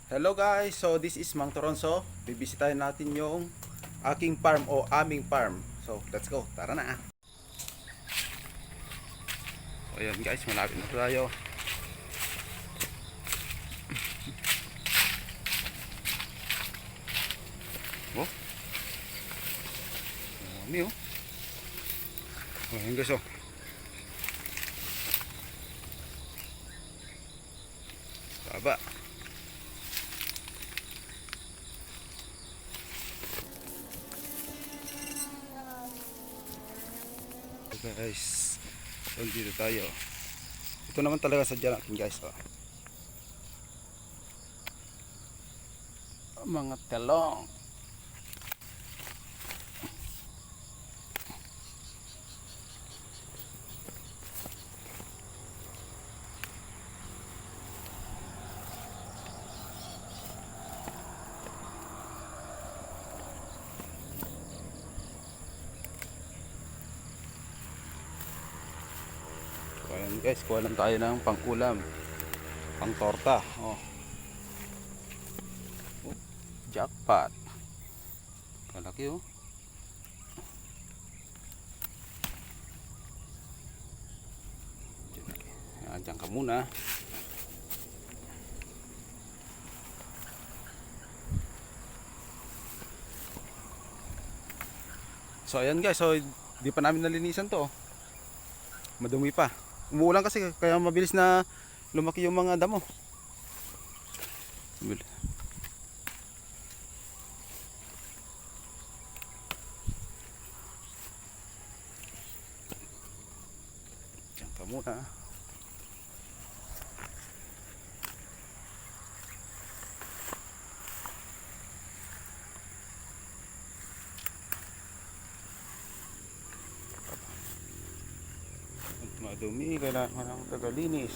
Hello guys, so this is Mang Toronso. Bibisitahin natin yung aking farm o aming farm. So let's go, tara na. So ayan guys, malapit na tayo. Oh, dami oh. Oh ayan guys oh. Baba. So guys, so dito tayo. Ito naman talaga sadya natin guys oh. Mga talong. So ayan guys, kuha lang tayo ng pang-ulam, pang-torta oh. Oh, jackpot. Kalaki oh. Diyan ka muna. So ayan guys, so di pa namin nalinisan to. Madumi pa. Umuulan kasi kaya mabilis na lumaki yung mga damo. Diyan ka muna. Madumi, kailangan ng tagalinis.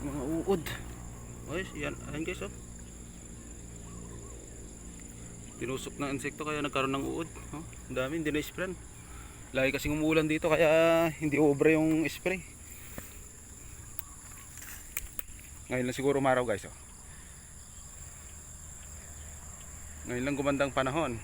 Mga uod. Ay, yan guys oh. Tinusok ng insekto kaya nagkaroon ng uod. Oh, ang dami, hindi na-sprayan. Lagi kasing umuulan dito kaya hindi obra yung spray. Ngayon lang siguro umaraw guys oh. Ngayon lang gumandang panahon.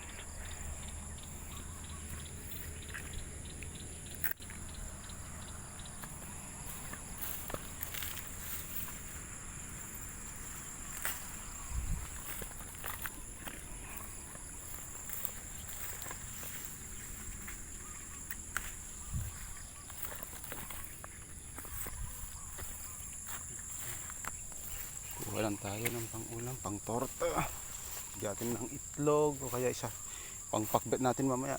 Kuha lang tayo ng pang-ulam, pang-torta. Gatin ng itlog o kaya isa pang-pakbet natin mamaya.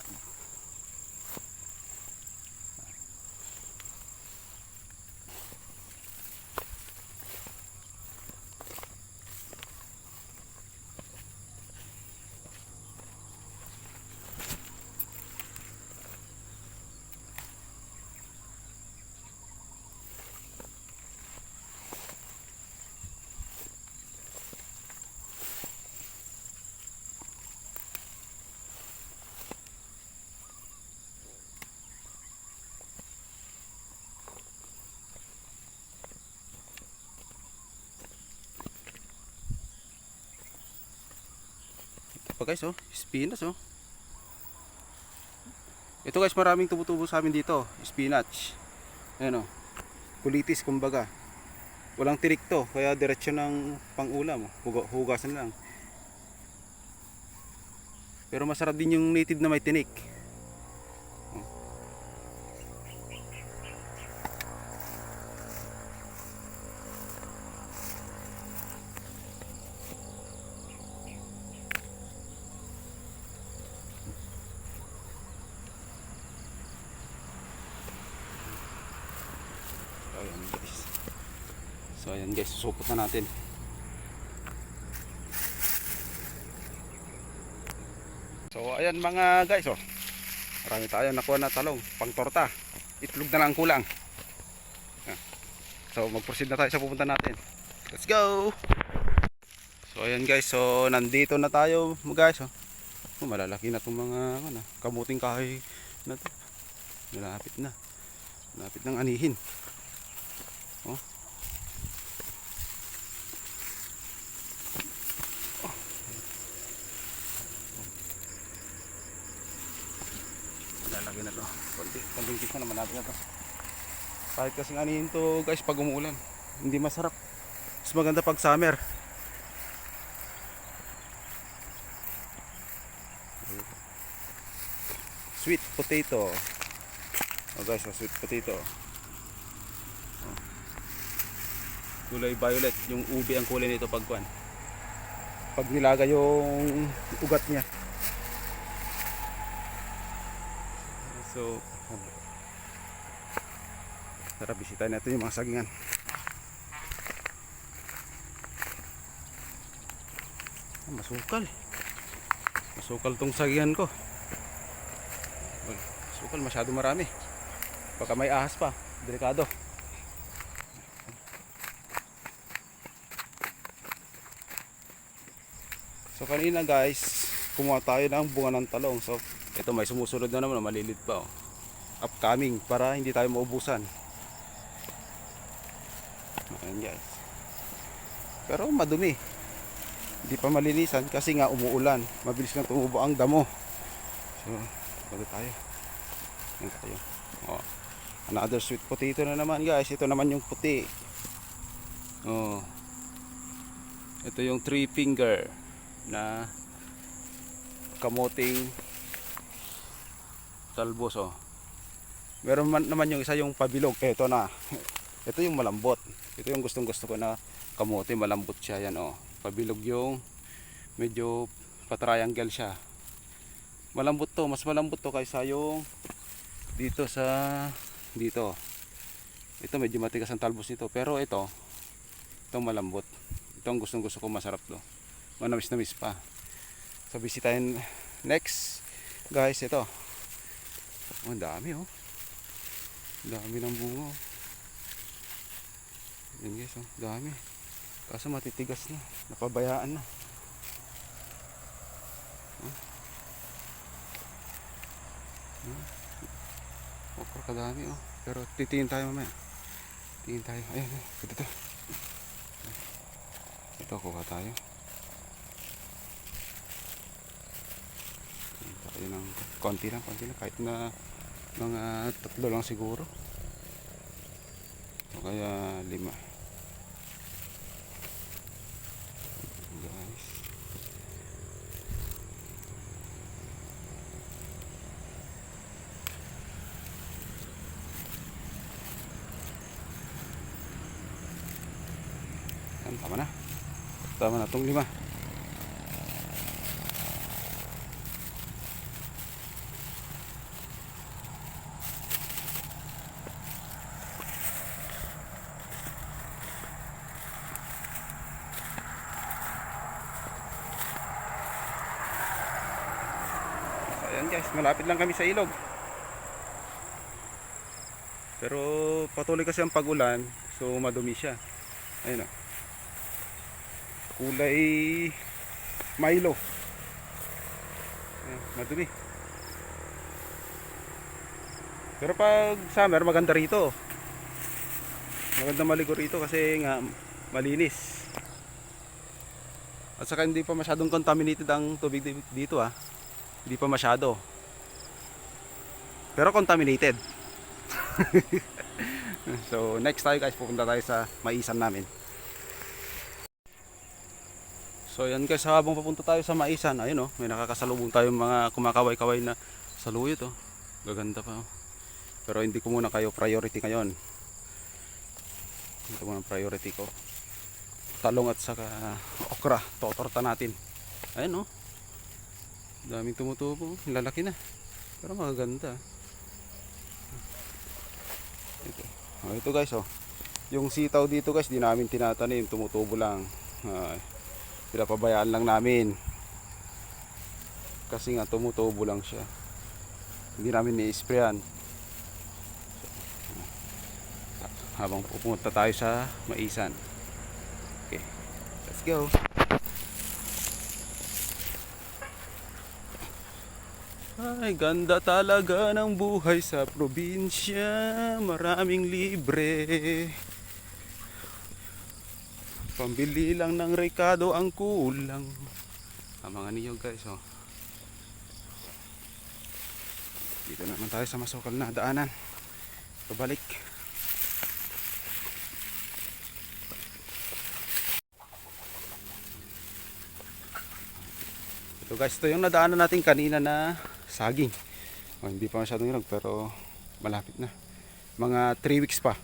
Ito guys oh, spinach oh. Ito guys, maraming tumutubo sa amin dito, spinach. Ayan oh, kulitis kumbaga. Walang tirik to, kaya diretso ng pang-ulam oh. Hugasan lang. Pero masarap din yung native na may tinik. Ayan guys. So ayan guys, susupot na natin. So ayan mga guys oh. Marami tayo nakuha na talong, pang torta. Itlog na lang kulang. So mag-proceed na tayo sa pupunta natin. Let's go! So ayan guys, so nandito na tayo guys. Oh, malalaki na itong mga kamuting kahoy na to. Malapit na. Malapit nang anihin. Oh. Malalaki na to. Konting kisa na malapit na to. Kahit kasing anihin to guys pag umuulan. Hindi masarap. Mas maganda pag summer. Sweet potato. Oh guys, sweet potato. Oh. Kulay violet, yung ubi ang kulay nito pag nilaga yung ugat niya. So, tara bisitahin natin yung mga sagingan. Masukal. Masukal tong sagingan ko. Sukal masyado marami. Baka may ahas pa, delikado. So kanina guys, kumuha tayo ng bunga ng talong. So ito may sumusunod na naman, malilit pa. Upcoming para hindi tayo maubusan. Ayan guys. Pero madumi. Hindi pa malinisan kasi nga umuulan. Mabilis na tumubo ang damo. So, bago tayo. Oh, another sweet potato na naman guys. Ito naman yung puti. Oh. Ito yung 3 finger na kamuting talbos. Oh. Meron naman yung isa yung pabilog. Ito na. Ito yung malambot. Ito yung gustong gusto ko na kamote. Malambot siya yan. Oh. Pabilog yung medyo pa-triangle siya. Malambot to. Mas malambot to kaysa yung dito dito. Ito medyo matigas ang talbos nito, pero itong malambot. Ito ang gustong gusto ko, masarap to. Manamis-namis pa. So bisitahin next guys ito. Oh, ang dami oh. Dami ng bunga. Yan guys oh, dami. Kaso matitigas na, napabayaan na. Okra kadami oh. Pero titingin tayo mamaya. Tingin tayo. Ayan, ito. Ito, kuha tayo. Tingin tayo ng konti lang. Kahit na mga 3 lang siguro. O kaya 5. Guys. Tama na itong 5. Ayan guys, malapit lang kami sa ilog. Pero patuloy kasi ang pag-ulan, so madumi siya. Ayun o. Kulay Milo. Ayan, madumi. Pero pag summer maganda rito. Maganda maligo rito kasi nga malinis. At saka hindi pa masyadong contaminated ang tubig dito ah. Hindi pa masyado. Pero contaminated. So next tayo guys, pupunta tayo sa maisan namin. So yan guys, habang papunta tayo sa maisan, ayun oh, may nakakasalubong tayong mga kumakaway-kaway na saluyot oh. Gaganda pa oh. Pero hindi ko muna kayo priority ngayon. Ito muna priority ko. Talong at saka okra, totorta natin. Ayun oh. Daming tumutubo, lalaki na. Pero magaganda. Ito guys oh. Yung sitaw dito guys, di namin tinatanim, tumutubo lang. Pinapabayaan lang namin. Kasi nga tumutubo lang siya. Hindi namin ni-sprayan. Habang pupunta tayo sa maisan. Okay. Let's go. Ay, ganda talaga ng buhay sa probinsya. Maraming libre. Pambili lang ng rekado ang kulang. Mga niyog guys, oh. Dito naman tayo sa masukal na daanan. Pabalik. Ito guys, ito yung nadaanan natin kanina na saging. Oh, hindi pa masyadong hinog pero malapit na. Mga 3 weeks pa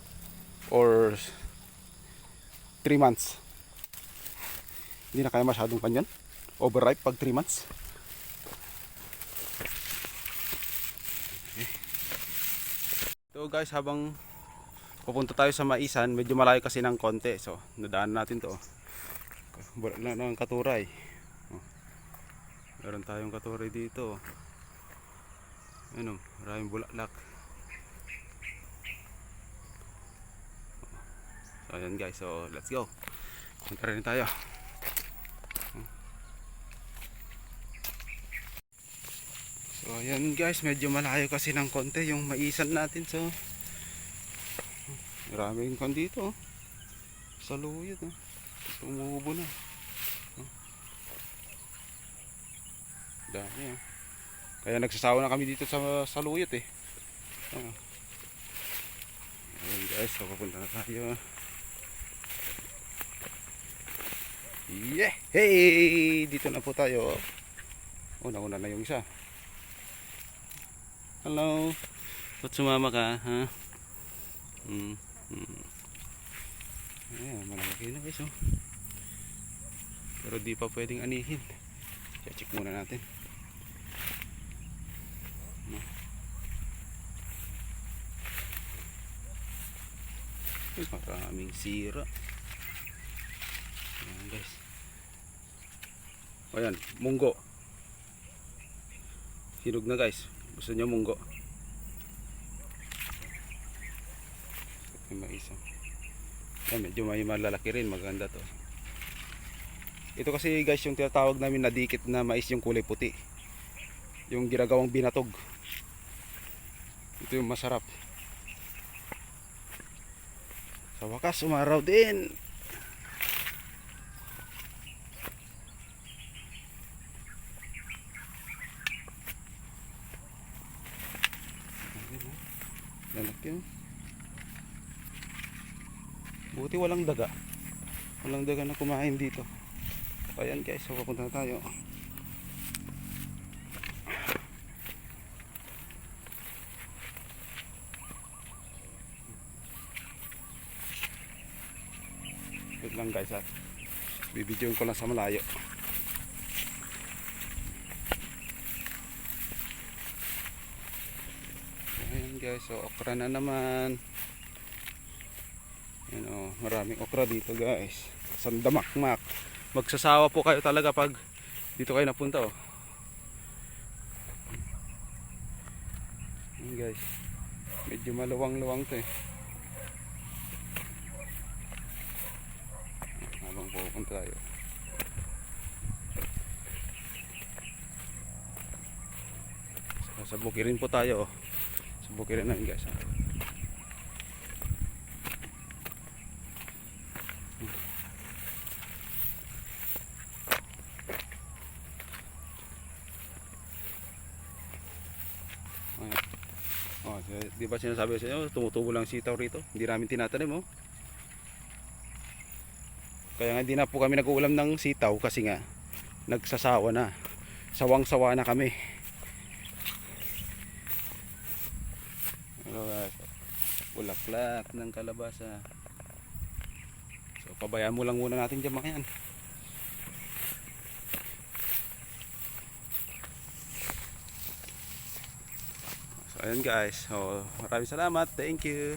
or 3 months. Hindi na kaya masyadong kanyan. Overripe pag 3 months. Okay. Ito guys, habang pupunta tayo sa Maisan, medyo malayo kasi ng konti. So, nadaanan natin to. Bulak lang ng katuray. Oh. Meron tayong katuray dito. Ano, maraming bulaklak. So, ayan guys. So, let's go. Punta rin tayo. So, ayan guys. Medyo malayo kasi ng konti yung Maisan natin. So, maraming kon dito. Saluyot. Tumubo na. Dami. Kaya nagsasawa na kami dito sa saluyot eh. Ayan guys. So, papunta na tayo. Yeah! Hey! Dito na po tayo. Oh, nauna na yung isa. Hello. Ba't sumama ka, ha? Ayan, malaki na guys, oh. Pero di pa pwedeng anihin. Check muna natin. Ay, maraming sira. Ayan guys. Ayan, munggo. Hinog na guys. Gusto nyo munggo? May isa. Ayan, medyo may malalaki rin. Maganda to. Ito kasi guys yung tinatawag namin na dikit na mais, yung kulay puti. Yung ginagawang binatog. Ito yung masarap. Sa wakas, umaraw din. Lalaki. Buti walang daga. Walang daga na kumain dito. Ayan guys, so papunta na tayo. Wait lang guys, ha. Bibidyoin ko lang sa malayo. Ayan guys, so okra na naman. Ayan, oh, maraming okra dito guys. Sandamakmak. Magsasawa po kayo talaga pag dito kayo napunta, oh. Ayan guys, medyo maluwang-luwang to eh. Habang pupunta tayo, sa bukirin po tayo, oh. Sa bukirin na yun guys, oh. Oh, di ba sinasabi sa inyo, tumutubo lang sitaw rito. Hindi namin tinatanim, oh. Kaya nga hindi na po kami nag-uulam ng sitaw kasi nga nagsasawa na. Sawang-sawa na kami. Bulaklak ng kalabasa. So pabayaan mo lang muna natin dyan mga yan. So ayan guys. So, maraming salamat. Thank you.